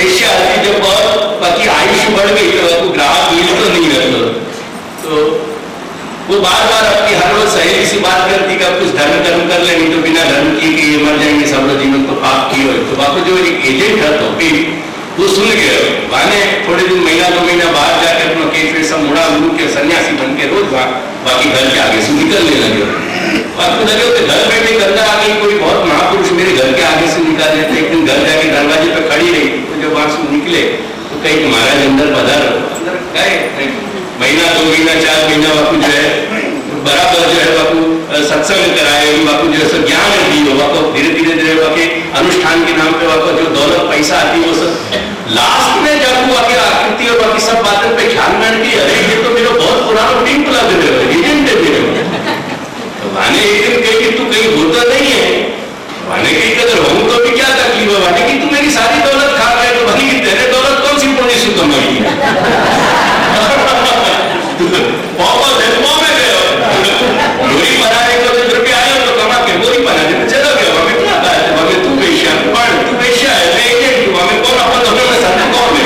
वेश्या आती जब बाकी आयुष बढ़ गई तो आपको ग्राहक मिल तो नहीं रहता, तो वो बार बार आपकी हर रोज सहेली से बात करती कि आप कुछ धर्म कर्म कर ले, नहीं तो बिना धर्म किए कि ये मर जाएंगे, सब लोग जीवन को पाप किए हो। तो आपको जो एक एजेंट है तो फिर वो सुन गए, माने थोड़े दिन महीना 2 महीना बाहर जाकर अपना केस सब मुड़ा मुड़ के सन्यासी बन के रोज बाकी घर के आगे से निकलने लगे। आपको लगे तो घर बैठे गंगा आ गई, कोई बहुत महापुरुष मेरे घर के आगे से निकाल देते। एक दिन घर जाके दरवाजे पे खड़ी रही, तो जब वहां से निकले तो कहीं कि महाराज अंदर पधारो। अंदर गए, महीना 2 महीना 4 महीना बापू जो है बराबर जो है बापू सत्संग कराए, बापू जो है सब ज्ञान दी हो, बापू धीरे धीरे बाकी अनुष्ठान के नाम पे बापू जो दौलत पैसा आती है वो सब लास्ट में जब वो आगे आकृति और बाकी सब बातों पे ख्याल में कि अरे ये तो मेरा बहुत पुराना टीम प्ला दे रहे हो, एजेंट है मेरे। तो वाने एक दिन कही कि तू कहीं होता नहीं है, वाने कही अगर हूं तो भी क्या तकलीफ है, वाने की तू मेरी सारी दौलत खा रहे, तो भाई की तेरे दौलत कौन सी पुण्य से कमाई है? लोरी बनाने को 10 रुपया आए तो कमा के लोरी बना दे, चलो गया हमें क्या बात है, हमें तू पेशा तू पेशा है, मैं एजेंट हूं, हमें कौन अपन दोनों में साथ कौन है?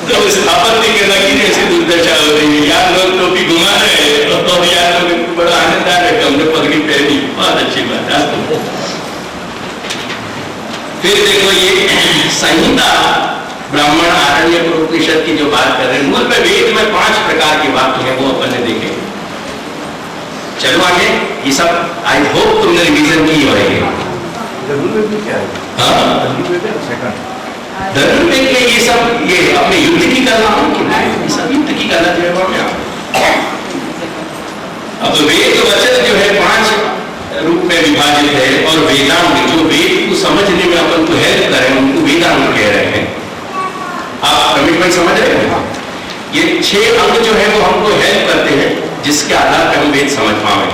तो स्थापत्य के लगी ऐसी दुर्दशा हो रही है, यार लोग टोपी घुमा रहे हैं तो यार लोग बड़ा आनंद आ रहा है, हमने पगड़ी पहनी, बहुत अच्छी बात है। फिर देखो ये संहिता ब्राह्मण आरण्य उपनिषद की जो बात कर रहे हैं, मूल में वेद में 5 प्रकार के वाक्य हैं, वो अपन ने देखे। चलो आगे, ये सब आई होप तुमने रिवीजन की होगी। धर्म में के ये सब ये अपने युद्ध की कला ये सब युद्ध की कला जो है अब वेद वचन जो है 5 रूप में विभाजित है, और वेदांग जो वेद को समझने में अपन को हेल्प कर रहे हैं उनको वेदांग कह रहे हैं। आप रमेश भाई समझ रहे हैं? ये 6 अंग जो है वो हमको हेल्प करते हैं, जिसके आधार पर हम वेद समझ पाए।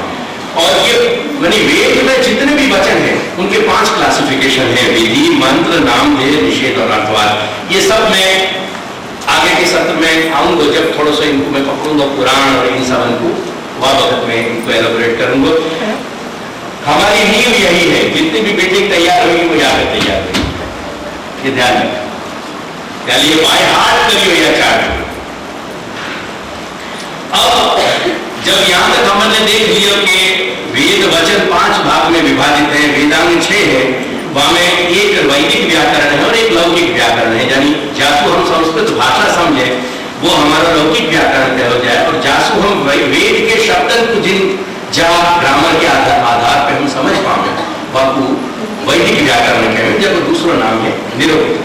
और ये यानी वेद में जितने भी वचन हैं उनके 5 क्लासिफिकेशन है, विधि, मंत्र, नामधेय, निषेध और अर्थवाद। ये सब मैं आगे के सत्र में आऊंगा, जब थोड़ा सा इनको मैं पकड़ूंगा पुराण और इन सब को, वह वक्त में इनको एलोबरेट करूंगा। हमारी नींव यही है, जितनी भी मीटिंग तैयार होगी वो यहाँ पे तैयार होगी, ये ध्यान रखना। यानी ये बाय हार्ट करियो या चार्ट। अब जब यहां तक हमने देख लिया कि वेद वचन 5 भाग में विभाजित है, वेदांग 6 है, वहां में एक वैदिक व्याकरण है और एक लौकिक व्याकरण है। यानी जासु हम संस्कृत भाषा समझे वो हमारा लौकिक व्याकरण तय हो जाए, और जासु हम वेद के शब्दों को जिन ग्रामर के आधार पर हम समझ पाए बापू वैदिक व्याकरण कहें, जब दूसरा नाम है निरूपित।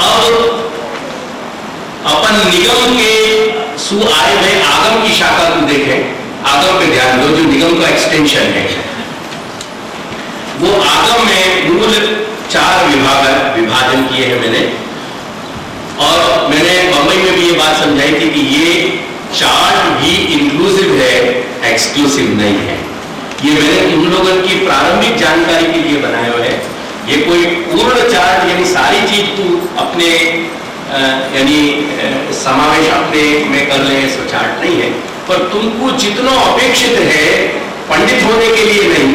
अब अपन निगम के सु आए गए आगम की शाखा को देखें। आगम पे ध्यान दो, जो निगम का एक्सटेंशन है, वो आगम में मूल 4 विभाजन किए हैं मैंने, और मैंने बंबई में भी ये बात समझाई थी कि ये चार्ट भी इंक्लूसिव है, एक्सक्लूसिव नहीं है। ये मैंने उन लोगों की प्रारंभिक जानकारी के लिए बनाया हुआ है। ये कोई पूर्ण चार्ट यानी सारी चीज को अपने यानी समावेश अपने में कर ले ऐसा चार्ट नहीं है, पर तुमको जितना अपेक्षित है पंडित होने के लिए नहीं,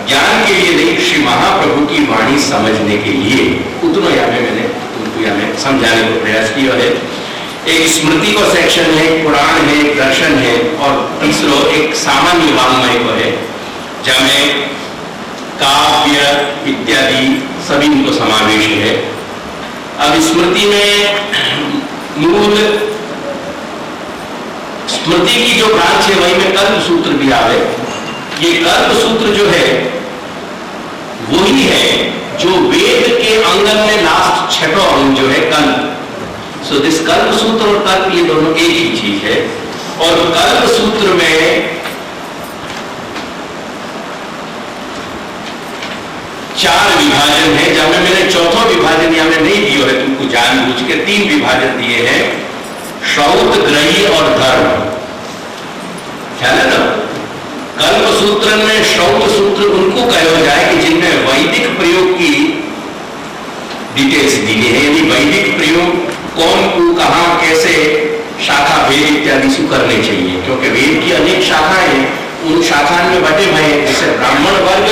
ज्ञान के लिए नहीं, श्री महाप्रभु की वाणी समझने के लिए उतना यहाँ मैंने तुमको यहाँ समझाने को प्रयास किया है। एक स्मृति का सेक्शन है, पुराण है, दर्शन है, और तीसरा एक सामान्य वाङ्मय को है, जहाँ काव्य इत्यादि सभी इनको समावेश है। अब स्मृति में मूल स्मृति की जो ब्रांच है वही में कल्प सूत्र भी आवे। ये कल्प सूत्र जो है वही है जो वेद के अंगन में लास्ट 6वां अंग जो है कल्प। सो दिस कल्प सूत्र और कल्प ये दोनों एक ही चीज है। और कल्प सूत्र में 4 विभाजन है, जहां मैंने 4वां विभाजन यहां में नहीं दिया है, तुमको जानबूझ के 3 विभाजन दिए हैं, श्रौत, ग्रही और धर्म। ख्याल है ना? कल्प सूत्र में श्रौत सूत्र उनको कहा जाए कि जिनमें वैदिक प्रयोग की डिटेल्स दी है, यानी वैदिक प्रयोग कौन को कहां कैसे इत्यादि से करने चाहिए, क्योंकि वेद की अनेक शाखाएं हैं, उन शाखाओं में बटे भय हैं। जैसे ब्राह्मण वर्ग,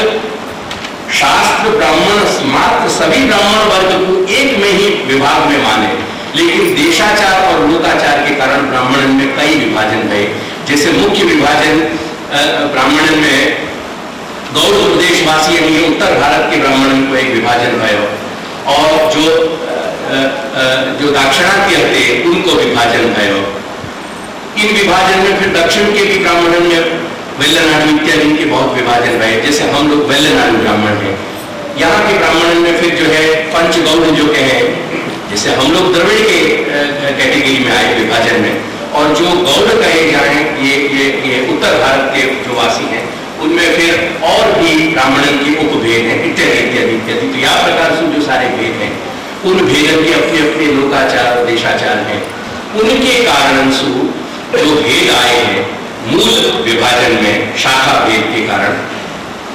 शास्त्र ब्राह्मण मात्र सभी ब्राह्मण वर्ग को एक में ही विभाग में माने, लेकिन देशाचार और लोकाचार के कारण ब्राह्मण में कई विभाजन है। जैसे मुख्य विभाजन ब्राह्मण में गौड़ प्रदेशवासी यानी उत्तर भारत के ब्राह्मण को एक विभाजन है, और जो दाक्षिणात्य थे उनको विभाजन है। इन विभाजन में फिर दक्षिण के भी ब्राह्मण में वेल्लनाडु इत्यादि के बहुत विभाजन है। जैसे हम लोग वेल्लनाडु ब्राह्मण हैं, यहाँ के ब्राह्मण में फिर जो है पंचगौड़ जो कहे, जैसे हम लोग द्रविड़ के कैटेगरी में आए विभाजन में, और जो गौड़ कहे जाए ये उत्तर भारत के जो वासी हैं, उनमें फिर और भी ब्राह्मणन के उपभेद हैं इत्यादि इत्यादि इत्यादि। तो यह प्रकार से जो सारे भेद हैं, उन भेदन के अपने अपने लोकाचार और देशाचार हैं। उनके कारण से जो भेद आए हैं मूल विभाजन में शाखा भेद के कारण,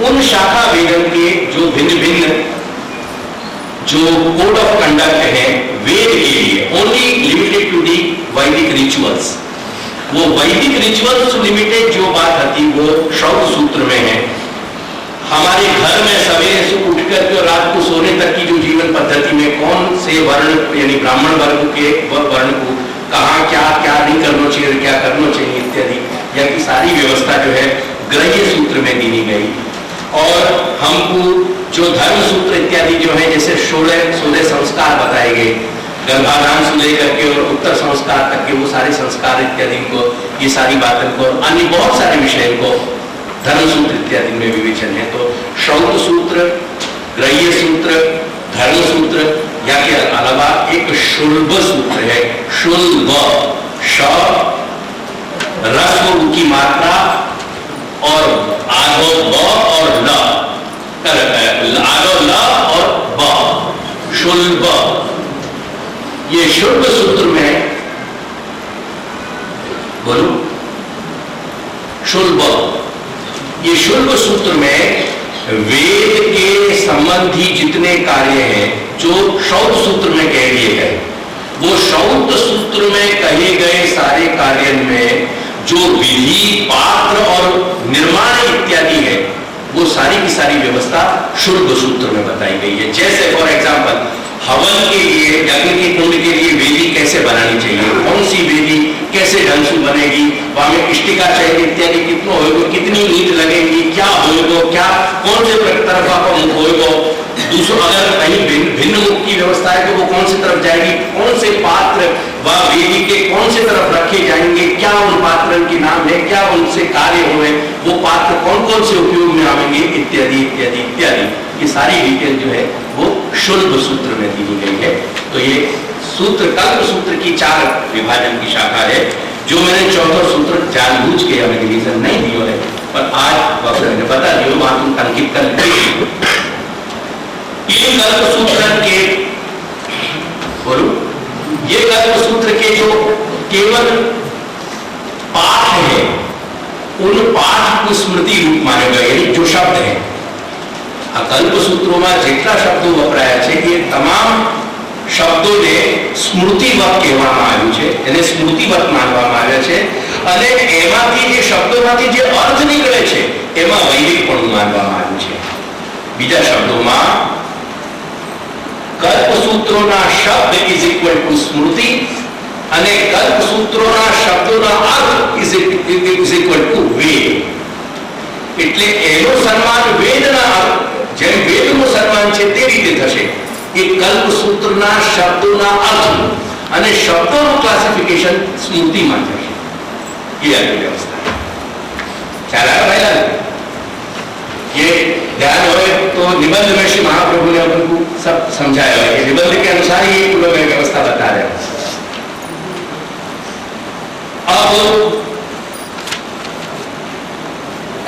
उन शाखा भेदन के जो भिन्न भिन्न जो कोड ऑफ कंडक्ट है वेद के लिए, ओनली लिमिटेड टू दी वैदिक रिचुअल्स, वो वैदिक रिचुअल्स लिमिटेड जो बात आती वो श्रौत सूत्र में है। हमारे घर में सवेरे से उठकर के रात को सोने तक की जो जीवन पद्धति में कौन से वर्ण यानी ब्राह्मण वर्ग के वर्ण को कहाँ क्या क्या नहीं करना चाहिए, क्या करना चाहिए इत्यादि, या की सारी व्यवस्था जो है ग्रह्य सूत्र में दी गई। और हमको जो धर्म सूत्र इत्यादि जो है, जैसे 16 संस्कार बताए गए, गर्भाधान से लेकर के और उत्तर संस्कार तक के वो सारे संस्कार इत्यादि को, ये सारी बातों को, अन्य बहुत सारे विषय को धर्म सूत्र इत्यादि में विवेचन है। तो श्रौत सूत्र, ग्रह्य सूत्र, धर्म सूत्र, या के अलावा एक शुल्ब सूत्र है। शुल्ब, श रस्व की मात्रा और आधो ब और ल, आधो ल और ब, शुल्ब। ये शुल्ब सूत्र में बोलो शुल्ब, ये शुल्ब सूत्र में वेद के संबंधी जितने कार्य हैं जो श्रौत सूत्र में कह दिए गए, वो श्रौत सूत्र में कहे गए सारे कार्य में जो विधि, पात्र और निर्माण इत्यादि है, वो सारी की सारी व्यवस्था शुल्ब सूत्र में बताई गई है। जैसे फॉर एग्जांपल हवन के लिए, यज्ञ के कुंड के लिए वेदी कैसे बनानी चाहिए, कौन सी वेदी कैसे ढंग से बनेगी, वहां में इष्टिका चाहिए इत्यादि कितना होगा, कितनी ईंट लगेगी, क्या होगा, क्या कौन से तरफ का मुख होगा, दूसरा अगर कहीं भिन्न मुख की व्यवस्था है तो वो कौन सी तरफ जाएगी, कौन से पात्र व वेदी के कौन से तरफ रखे जाएंगे, क्या उन पात्रों के नाम है, क्या उनसे कार्य हुए, वो पात्र कौन कौन से उपयोग में आएंगे इत्यादि इत्यादि इत्यादि, ये सारी डिटेल जो है वो शुल्ब सूत्र में दी गई है। तो ये सूत्र कल्प सूत्र की 4 विभाजन की शाखा है, जो मैंने चौथा सूत्र जानबूझ के हमें रिवीजन नहीं दिया है, पर आज मैंने बता दिया, वहां तुम अंकित कर ये कल्प सूत्र के बोलो, ये कल्प सूत्र के जो केवल पाठ है, उन पाठ को स्मृति रूप माने गए, यानी जो शब्द है कल्प सूत्रों में जेटला शब्दों वपराया है ये तमाम शब्दों ने स्मृतिवत કહેવામાં આવ્યું છે, એને સ્મૃતિવત માનવામાં આવ્યા છે, અને એમાંથી જે શબ્દોમાંથી જે અર્થ નીકળે છે એમાં વૈદિકપણું માનવામાં આવ્યું છે। બીજા શબ્દોમાં કલ્પસૂત્રોના શબ્દ ઇઝ ઇક્વલ ટુ સ્મૃતિ અને કલ્પસૂત્રોના શબ્દોના અર્થ ઇઝ ઇક્વલ ટુ વેદ। એટલે એનો સન્માન વેદના જેમ વેદનું સન્માન છે તે રીતે થશે। એ કલ્પસૂત્રના શબ્દોના અર્થ અને શબ્દોનું ક્લાસિફિકેશન સ્મૃતિમાં થશે। ये आगे व्यवस्था चला पहला ये ध्यान हो तो निबंध में श्री महाप्रभु ने अपन को सब समझाया है कि निबंध के अनुसार ही पूर्ण व्यवस्था बता रहे हैं। अब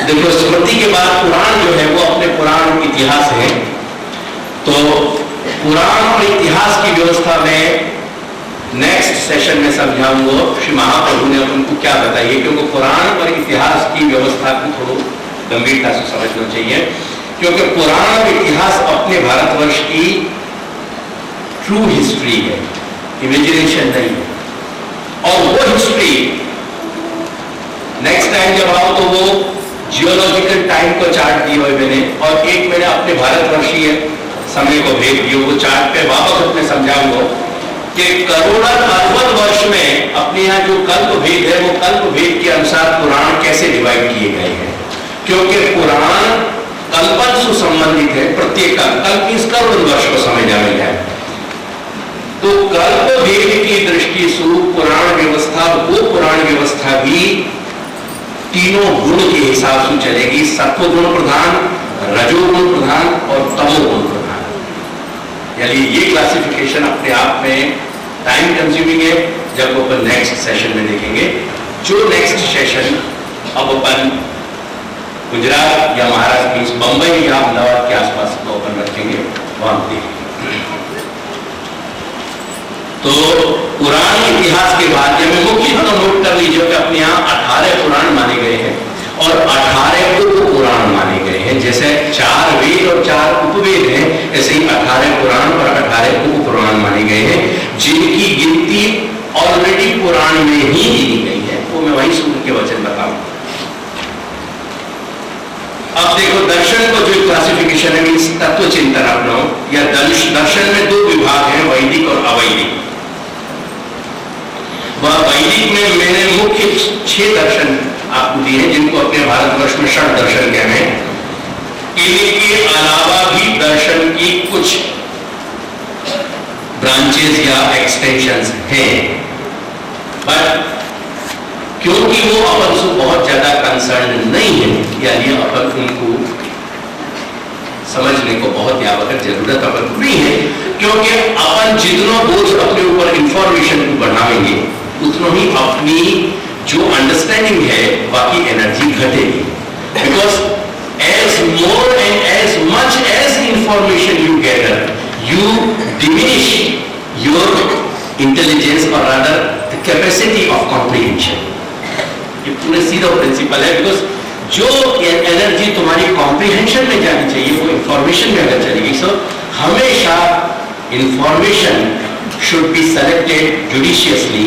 देखो स्मृति के बाद पुराण जो है वो अपने पुराण इतिहास है, तो पुराण और इतिहास की व्यवस्था में नेक्स्ट सेशन में समझाऊंगा श्री महाप्रभु ने उनको क्या बताइए, क्योंकि पुराण और इतिहास की व्यवस्था को थोड़ा गंभीरता से समझना चाहिए, क्योंकि पुराण और इतिहास अपने भारतवर्ष की ट्रू हिस्ट्री है, इमेजिनेशन नहीं है। और वो हिस्ट्री जियोलॉजिकल टाइम को चार्ट दिए हुए मैंने, और एक मैंने अपने भारतवर्षीय समय को भेज दियो। वो चार्ट पे वापस अपने समझाऊंगा कि करोड़ों अरबों वर्ष में अपने यहाँ जो कल्प भेद है, वो कल्प भेद के अनुसार पुराण कैसे डिवाइड किए गए हैं, क्योंकि पुराण कल्पन से संबंधित है। प्रत्येक कल्प इस करोड़ वर्ष को समझा में जाए तो कल्प भेद की दृष्टि से पुराण व्यवस्था, वो पुराण व्यवस्था भी तीनों गुण के हिसाब से चलेगी। सत्व गुण प्रधान, रजोगुण प्रधान और तमोगुण प्रधान। यानी ये क्लासिफिकेशन अपने आप में टाइम कंज्यूमिंग है, जब अपन नेक्स्ट सेशन में देखेंगे। जो नेक्स्ट सेशन अब अपन गुजरात या महाराष्ट्र की बंबई या अहमदाबाद के आसपास को अपन रखेंगे, वहां देखेंगे। तो पुराण इतिहास के बाद में मुख्य तो नोट कर लीजिए कि अपने यहाँ 18 पुराण माने गए हैं और 18 उप पुराण माने गए हैं। जैसे 4 वेद और 4 उपवेद हैं, ऐसे ही 18 पुराण और 18 उप पुराण माने गए हैं, जिनकी गिनती ऑलरेडी पुराण में ही दी गई है। वो मैं वही सूत्र के वचन बताऊं। अब देखो, दर्शन को जो क्लासिफिकेशन है, मीन्स तत्व चिंतन अपनाओ, या दर्शन में 2 विभाग हैं, वैदिक और अवैदिक। वह वैदिक में मैंने मुख्य 6 दर्शन आपको दिए हैं, जिनको अपने भारतवर्ष में षट दर्शन कहते हैं। इनके अलावा भी दर्शन की कुछ ब्रांचेस या एक्सटेंशंस हैं, बट क्योंकि वो अपन से बहुत ज्यादा कंसर्न नहीं है, यानी अपन उनको समझने को बहुत आवश्यक जरूरत अपन नहीं है, क्योंकि अपन जितना बोझ अपने ऊपर इंफॉर्मेशन को बढ़ाएंगे, उतना ही अपनी जो अंडरस्टैंडिंग है बाकी एनर्जी घटेगी। Because as more and as much as information you gather, you diminish your intelligence और rather the capacity of comprehension. ये पूरे सीधा प्रिंसिपल है। बिकॉज जो एनर्जी तुम्हारी कॉम्प्रिहेंशन में जानी चाहिए, वो इंफॉर्मेशन में अगर चलेगी। सो हमेशा information should be selected judiciously.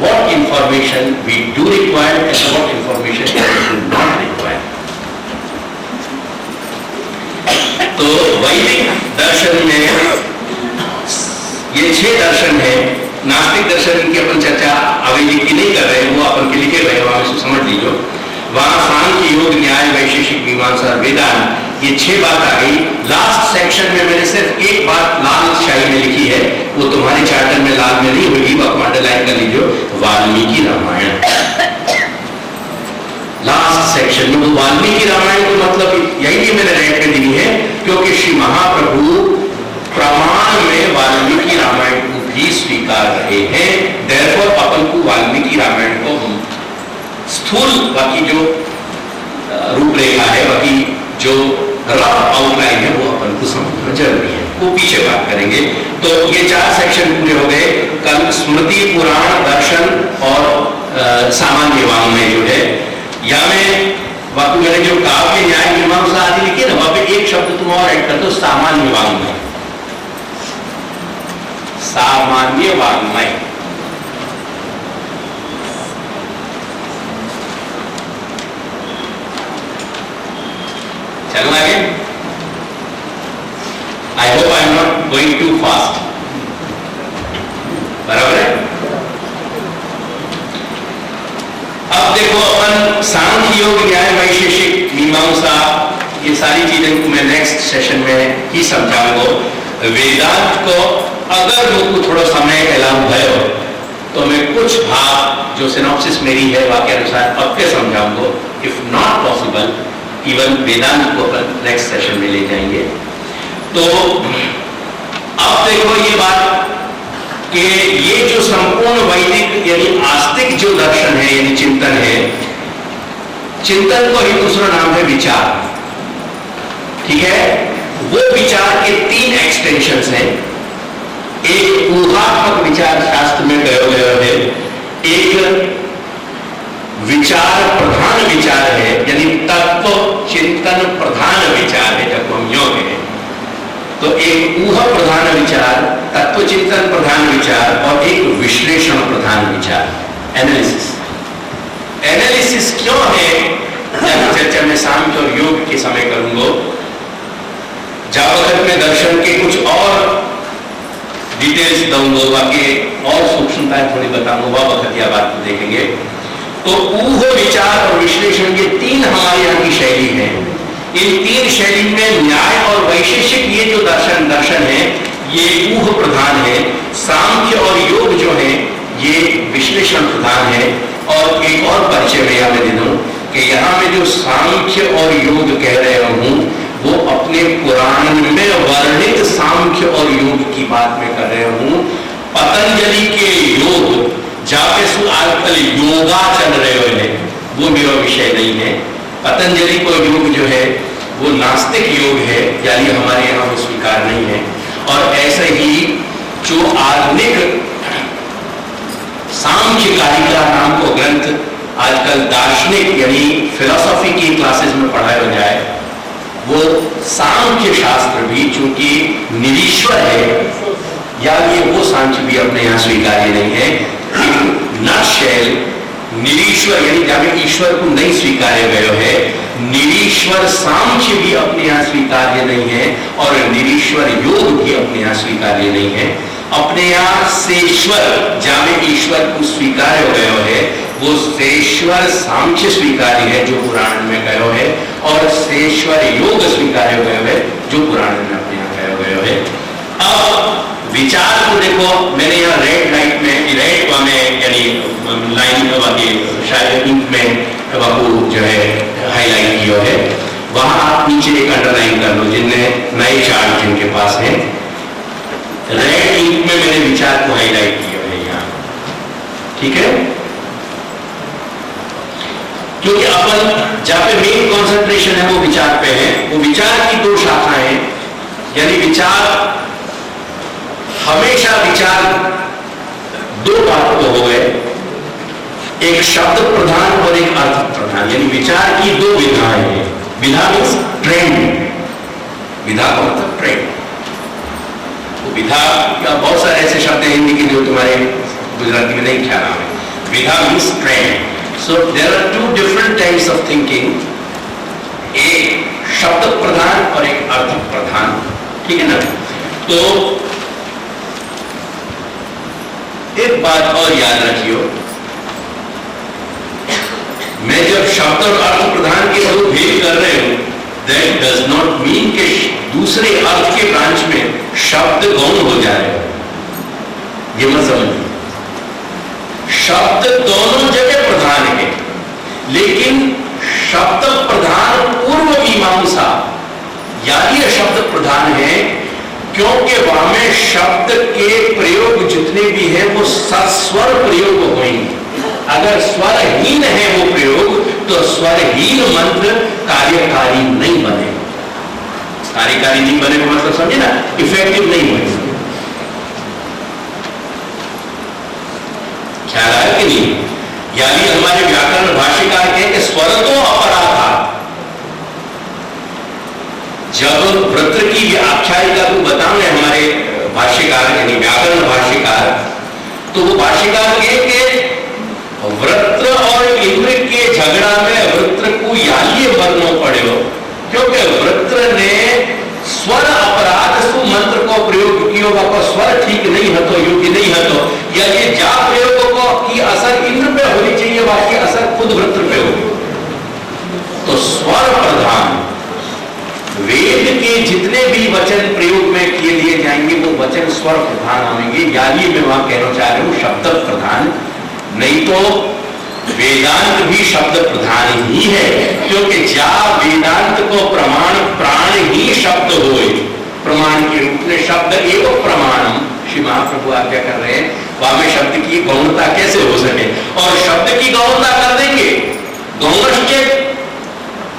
What information we do require and what information we do not require. तो वैदिक दर्शन में ये 6 दर्शन है। नास्तिक दर्शन की अपन चर्चा अवैदिक की नहीं कर रहे हैं, वो अपन के लिखे गए, वहां से समझ लीजिए। वहां सांख्य, योग, न्याय, वैशेषिक, मीमांसा, वेदांत, ये 6 बात आ गई। लास्ट सेक्शन में मैंने सिर्फ एक बात लाल शाही में लिखी है, वो तुम्हारे चार्टर में लाल में नहीं होगी, वो आप अंडरलाइन कर लीजिए, वाल्मीकि रामायण। लास्ट सेक्शन में वो वाल्मीकि रामायण को मतलब यही भी मैंने रेड में दी है, क्योंकि श्री महाप्रभु प्रमाण में वाल्मीकि रामायण को भी स्वीकार रहे हैं। देयरफॉर अपन को वाल्मीकि रामायण को स्थूल बाकी जो रूपरेखा है, बाकी जो रफ आउटलाइन है, वो अपन को समझना जरूरी है। वो पीछे बात करेंगे। तो ये 4 सेक्शन पूरे हो गए। कल स्मृति, पुराण, दर्शन और सामान्य वाङ्मय जो है, या मैं बाकी मैंने जो काव्य, न्याय, मीमांसा आदि लिखी ना, वहां पे एक शब्द तुम और ऐड कर दो, सामान्य वाङ्मय। सामान्य वाङ्मय चलना आगे। I hope I am not going too fast. बराबर है। अब देखो, अपन सांख्य, योग, न्याय, वैशेषिक, मीमांसा, ये सारी चीजें को मैं नेक्स्ट सेशन में ही समझाऊंगा। वेदांत को अगर मुझको थोड़ा समय अलाउ भयो तो मैं कुछ भाग जो सिनॉप्सिस मेरी है वाक्य अनुसार पक्के समझाऊंगा। इफ नॉट पॉसिबल, इवन वेदांत को अपन नेक्स्ट सेशन में ले जाएंगे। तो अब देखो ये बात कि ये जो संपूर्ण वैदिक यानी आस्तिक जो दर्शन है यानी चिंतन है, चिंतन को ही दूसरा नाम है विचार। ठीक है, वो विचार के 3 एक्सटेंशंस हैं। एक ऊहात्मक विचार शास्त्र में गया है, एक विचार प्रधान विचार है यानी तत्व चिंतन प्रधान विचार है। जब हम योग है तो एक ऊहा प्रधान विचार, तत्व चिंतन प्रधान विचार और एक विश्लेषण प्रधान विचार, एनालिसिस। एनालिसिस क्यों है जहाँ चर्चा में सांख्य और योग के समय करूंगा, जहाँ वक्त में दर्शन के कुछ और डिटेल्स दूंगा, बाकी और सूक्ष्मताएं थोड़ी बताऊंगा, वह वक्त यह बात देखेंगे। तो ऊह, विचार और विश्लेषण ये तीन हमारे यहाँ की शैली है। इन तीन शैली में न्याय और वैशेषिक ये जो दर्शन है ये ऊह प्रधान है, सांख्य और योग जो है ये विश्लेषण प्रधान है। और एक और परिचय में यहाँ दे दूं कि यहाँ में जो सांख्य और योग कह रहे हूं वो अपने पुराण में वर्णित सांख्य और योग की बात में कर रहे हूं। पतंजलि के योग जहाँ पे आजकल योगा चल रहे हैं वो मेरा विषय नहीं है। पतंजलि को योग जो है वो नास्तिक योग है, यानी हमारे यहाँ वो स्वीकार नहीं है। और ऐसे ही जो आधुनिक सांख्य कारिका नाम को ग्रंथ आजकल दार्शनिक यानी फिलॉसफी की क्लासेस में पढ़ाया जाए, वो सांख्य शास्त्र भी चूंकि निरीश्वर है, या ये वो सांख्य भी अपने यहाँ स्वीकार्य नहीं है। नटशेल निरीश्वर यानी जब ईश्वर को नहीं स्वीकार्य गयो है, निरीश्वर सांख्य भी अपने यहाँ स्वीकार्य नहीं है और निरीश्वर योग भी अपने यहाँ स्वीकार्य नहीं है। अपने यहाँ सेश्वर जहाँ ईश्वर को स्वीकार्य गयो है वो सेश्वर सांख्य स्वीकार्य है जो पुराण में गयो है, और सेश्वर योग स्वीकार्य गयो है जो पुराण में अपने यहाँ गयो गयो है। अब विचार को देखो, मैंने यहाँ रेड लाइट में यानी लाइन शायद इंक में बाबू जो है हाईलाइट किया है, वहां आप नीचे एक अंडरलाइन कर लो जिनने नए चार्ट जिनके पास है। रेड इंक में मैंने विचार को हाईलाइट किया है यहाँ, ठीक है, क्योंकि अपन जहां पे मेन कंसंट्रेशन है वो विचार पे है। वो विचार की दो शाखाएं हैं, यानी विचार हमेशा विचार दो बात को हो गए, एक शब्द प्रधान और एक अर्थ प्रधान, यानी विचार की दो विधाएं हैं। विधा मीन्स ट्रेंड, विधा का मतलब ट्रेंड। वो विधा या बहुत सारे ऐसे शब्द हैं हिंदी के जो तुम्हारे गुजराती में नहीं ख्याल आए। विधा means trend. So there are two different types of thinking, एक शब्द प्रधान और एक अर्थ प्रधान, ठीक है ना। तो एक बात और याद रखियो, मैं जब शब्द और अर्थ प्रधान के दो भेद कर रहे हूं, दैट डज नॉट मीन कि दूसरे अर्थ के ब्रांच में शब्द गौण हो जाए, ये मत समझिए। शब्द दोनों जगह प्रधान है, लेकिन शब्द प्रधान पूर्व मीमांसा यानी शब्द प्रधान है, क्योंकि वहां में शब्द के प्रयोग जितने भी हैं वो सस्वर प्रयोग होंगे। अगर स्वरहीन है वो प्रयोग तो स्वरहीन मंत्र कार्यकारी नहीं बने। कार्यकारी नहीं बने का मतलब समझे ना, इफेक्टिव नहीं बने। ख्याल आया कि नहीं? यानी हमारे व्याकरण भाष्यकार कहे कि स्वर तो अपरा था। जब वृत्र की आख्यायिका को बताएंगे हमारे भाष्यकार यानी व्याकरण भाष्यकार, तो वो भाष्यकार कहे कि वृत्र और इंद्र के झगड़ा में वृत्र को याल्य बनना पड़ेगा, क्योंकि वृत्र ने स्वर अपराध सु मंत्र को प्रयोग किया, को स्वर ठीक नहीं है तो योग्य नहीं है तो, या ये जा प्रयोग को की असर इंद्र पे होनी चाहिए, बाकी असर खुद वृत्र पे होगी। तो स्वर प्रधान वेद के जितने भी वचन प्रयोग में किए लिए जाएंगे वो वचन स्वर प्रधान आएंगे, यानी मैं वहां कहना चाह रहा हूं शब्द प्रधान नहीं। तो वेदांत भी शब्द प्रधान ही है, क्योंकि जा वेदांत को प्रमाण प्राण ही शब्द होए, प्रमाण के रूप में शब्द एवं प्रमाणम श्री महाप्रभु आज्ञा कर रहे हैं। वहां में शब्द की गौणता कैसे हो सके, और शब्द की गौणता कर देंगे गौणश्च,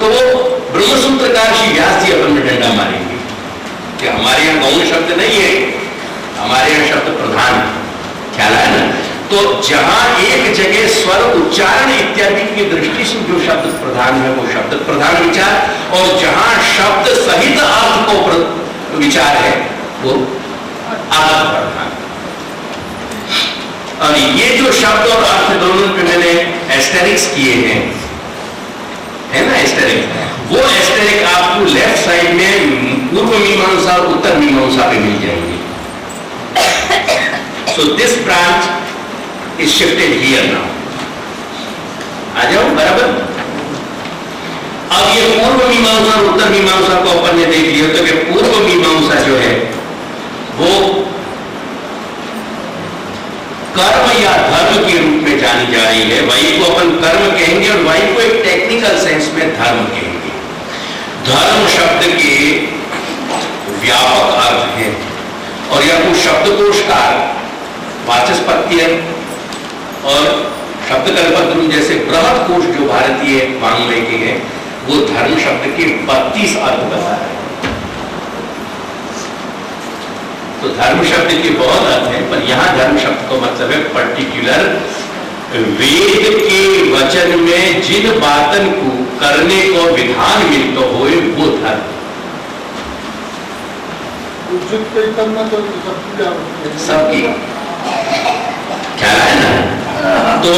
तो वो ब्रह्मसूत्रकार श्री व्यास जी अपन में डंडा मारेंगे कि हमारे यहाँ गौण शब्द नहीं है, हमारे यहाँ शब्द प्रधान। ख्याल है ना? तो जहां एक जगह स्वर उच्चारण इत्यादि की दृष्टि से जो शब्द प्रधान है वो शब्द प्रधान विचार, और जहां शब्द सहित अर्थ को विचार है वो अर्थ प्रधान। और ये जो शब्द और अर्थ दोनों पे मैंने एस्टेरिक्स किए हैं, है ना एस्टेरिक, वो एस्टेरिक आपको लेफ्ट साइड में पूर्व मीमांसा और उत्तर मीमांसा पे मिल जाएंगे। So this branch is shifted here now. आ जाओ बराबर। अब ये पूर्व मीमांसा और उत्तर मीमांसा को अपन ने देख लिया, तो कि पूर्व मीमांसा जो है वो कर्म या धर्म के रूप में जानी जा रही है। वाई को अपन कर्म कहेंगे और वाई को एक टेक्निकल सेंस में धर्म कहेंगे। धर्म शब्द के व्यापक अर्थ है और यह कुछ शब्दकोश का वाचस्पत्य और शब्द कल्पद्रुम जैसे बृहद कोश जो भारतीय वाङ्मय के हैं, वो धर्म शब्द के 32 अर्थ बता रहे हैं। तो धर्म शब्द के बहुत अर्थ हैं, पर यहां धर्म शब्द का मतलब है पर्टिकुलर वेद के वचन में जिन बातन को करने को विधान मिलता हो वो धर्म। सबकी ख्याल है ना। तो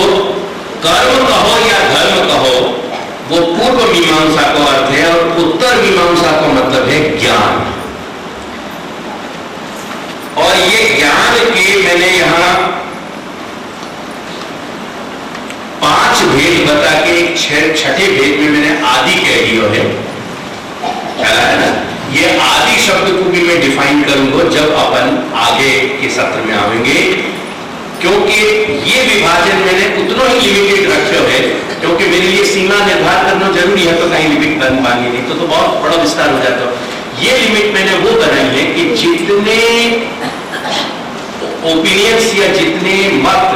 कर्म कहो या धर्म कहो, वो पूर्व मीमांसा का अर्थ है और उत्तर मीमांसा का मतलब है ज्ञान। और ये ज्ञान के मैंने यहां 5 भेद बता के एक छठे भेद में मैंने आदि कह दिया है, है ना। ये आदि शब्द को भी मैं डिफाइन करूंगा जब अपन आगे के सत्र में आएंगे, क्योंकि ये विभाजन मैंने उतना ही लिमिटेड रखे है, क्योंकि मेरे लिए सीमा निर्धारण करना जरूरी है, तो कहीं लिमिट बन पाएंगे नहीं तो बहुत बड़ा विस्तार हो जाता है। ये लिमिट मैंने वो बनाई है कि जितने ओपिनियंस या जितने मत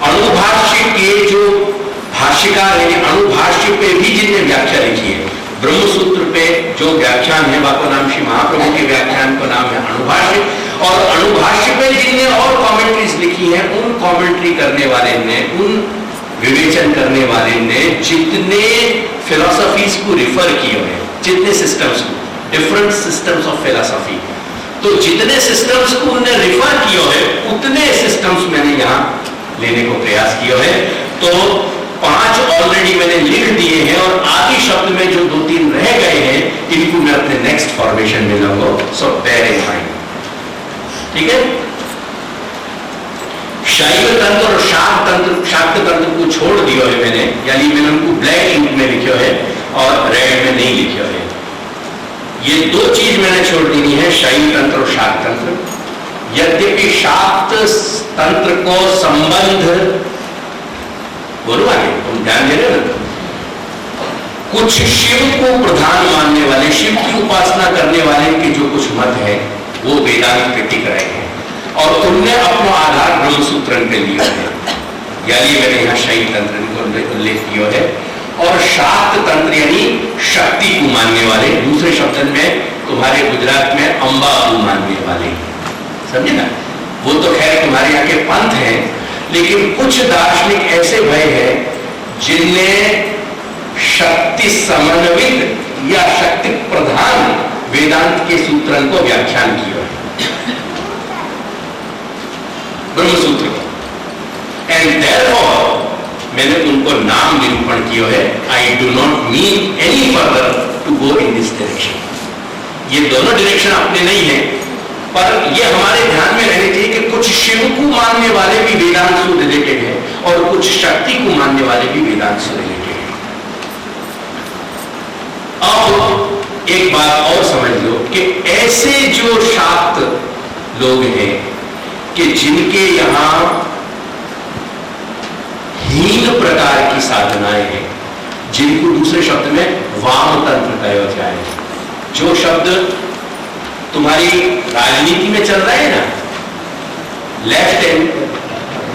अणुभाष्य के जो भाष्यकार है, अणुभाष्य पे भी जितने व्याख्या लिखी है, ब्रह्मसूत्र पे जो व्याख्यान है वह नाम श्री महाप्रभु के व्याख्यान का नाम है अणुभाष्य, और अणुभाष्य पे जितने और कमेंट्रीज लिखी हैं, उन कमेंट्री करने वाले ने, उन विवेचन करने वाले ने जितने फिलोसफीज को रिफर किए हैं, जितने सिस्टम्स को, डिफरेंट सिस्टम्स ऑफ फिलोसफी, तो जितने सिस्टम्स को उन्होंने रिफर किया है उतने सिस्टम्स मैंने यहां लेने को प्रयास किया है। तो 5 ऑलरेडी मैंने लिख दिए हैं और आदि शब्द में जो 2-3 रह गए हैं, इनको मैं अपने नेक्स्ट फॉर्मेशन में लाऊंगा। सो बेयर इन माइंड, ठीक है। शैव तंत्र और शाक्त तंत्र को छोड़ दिया है मैंने, यानी मैंने उनको ब्लैक इंक में लिखा है और रेड में नहीं लिखा है। ये 2 चीज मैंने छोड़ दी है, शैव तंत्र और शाक्त तंत्र। यद्यपि शाक्त तंत्र को संबंध, बोलो आगे, तुम ध्यान दे रहे हो, कुछ शिव को प्रधान मानने वाले, शिव की उपासना करने वाले के जो कुछ मत है वो वेदांत पे टिक रहे हैं और उनने अपना आधार ब्रह्मसूत्र पे लिया है, यानी मैंने यहाँ शैव तंत्र को उल्लेख किया है। और शाक्त तंत्र यानी शक्ति को मानने वाले, दूसरे शब्द में तुम्हारे गुजरात में अंबा को मानने वाले, समझे ना। वो तो खैर तुम्हारे यहाँ के पंथ हैं, लेकिन कुछ दार्शनिक ऐसे भय हैं जिनने शक्ति समन्वित या शक्ति प्रधान वेदांत के सूत्रों को व्याख्यान किया है, ब्रह्मसूत्र को। एंड देयरफॉर मैंने उनको नाम निरूपण किया है। I do not mean any further to go in this direction. ये दोनों डायरेक्शन अपने नहीं है, पर ये हमारे ध्यान में रहने चाहिए कि कुछ शिव को मानने वाले भी वेदांत से रिलेटेड है और कुछ शक्ति को मानने वाले भी वेदांत से रिलेटेड है। अब एक बात और समझ लो कि ऐसे जो शाक्त लोग हैं कि जिनके यहां हीन प्रकार की साधनाएं हैं, जिनको दूसरे शब्द में वाम तंत्र कहा जाए, जो शब्द तुम्हारी राजनीति में चल रहा है ना,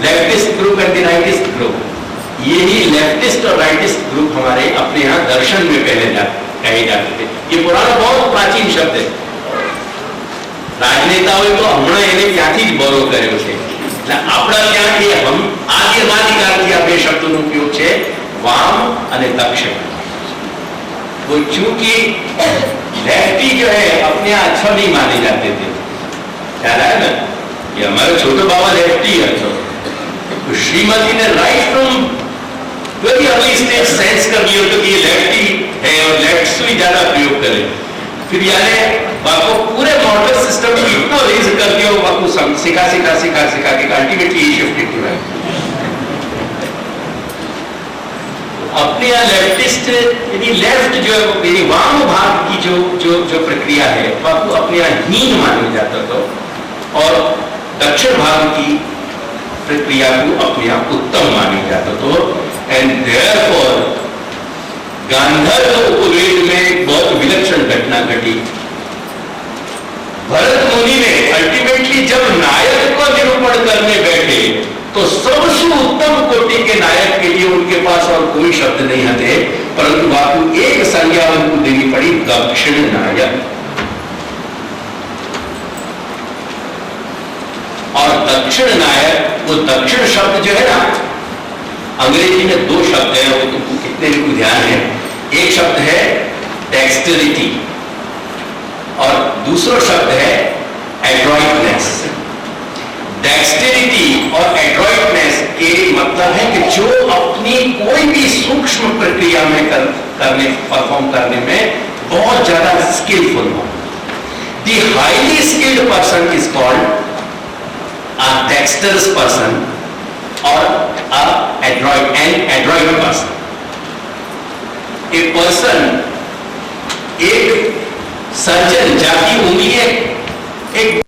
leftist group and rightist group, यही लेफ्टिस्ट और राइटिस्ट ग्रुप हमारे अपने यहाँ दर्शन में पहले कहे जाते थे। ये पुराना बहुत प्राचीन शब्द है। राजनेताओं तो हमने એને ક્યાંથી જ બોરો કર્યો છે, એટલે આપણા ત્યાં એ હમ આદિકાળથી આ બે શબ્દોનો ઉપયોગ છે, વામ અને દક્ષિણ। वो चूंकि लेफ्टी जो है अपने यहाँ अच्छा नहीं माने जाते थे, ख्याल है ना, ये हमारे छोटे बाबा लेफ्टी है, तो श्रीमती ने right from very early stage sense कर लियो तो कि ये लेफ्टी है और लेफ्ट सुई ज्यादा प्रयोग करे, फिर यानी बाको पूरे मॉडल सिस्टम को इतना रेज कर दियो, बाको सिखा के अल्टीमेटली ये शिफ्ट टू है। अपने यहाँ लेफ्टिस्ट यानी लेफ्ट जो यानी वाम भाग की जो प्रक्रिया है बाको अपने यहाँ हीन माना जाता था और दक्षिण भाग की प्रक्रिया को अपने यहाँ उत्तम माना जाता था। एंड देयरफॉर गांधर्व उपवेद में बहुत विलक्षण घटना घटी। भरत मुनि ने अल्टीमेटली जब नायक को निरूपण करने बैठे तो सबसे उत्तम कोटि के नायक के लिए उनके पास और कोई शब्द नहीं थे, परंतु बापू एक संज्ञा उनको देनी पड़ी, दक्षिण नायक। और दक्षिण नायक, वो दक्षिण शब्द जो है ना, अंग्रेजी में दो शब्द हैं, वो तुमको कितने को ध्यान है। एक शब्द है डेक्स्टरिटी और दूसरा शब्द है एड्रॉइटनेस। डेक्स्टरिटी और एड्रॉइटनेस के मतलब है कि जो अपनी कोई भी सूक्ष्म प्रक्रिया में परफॉर्म करने में बहुत ज्यादा स्किलफुल हो। The highly skilled person is called a dexterous person or a adroit person. A person, एक सर्जन जाती उंगलियां एक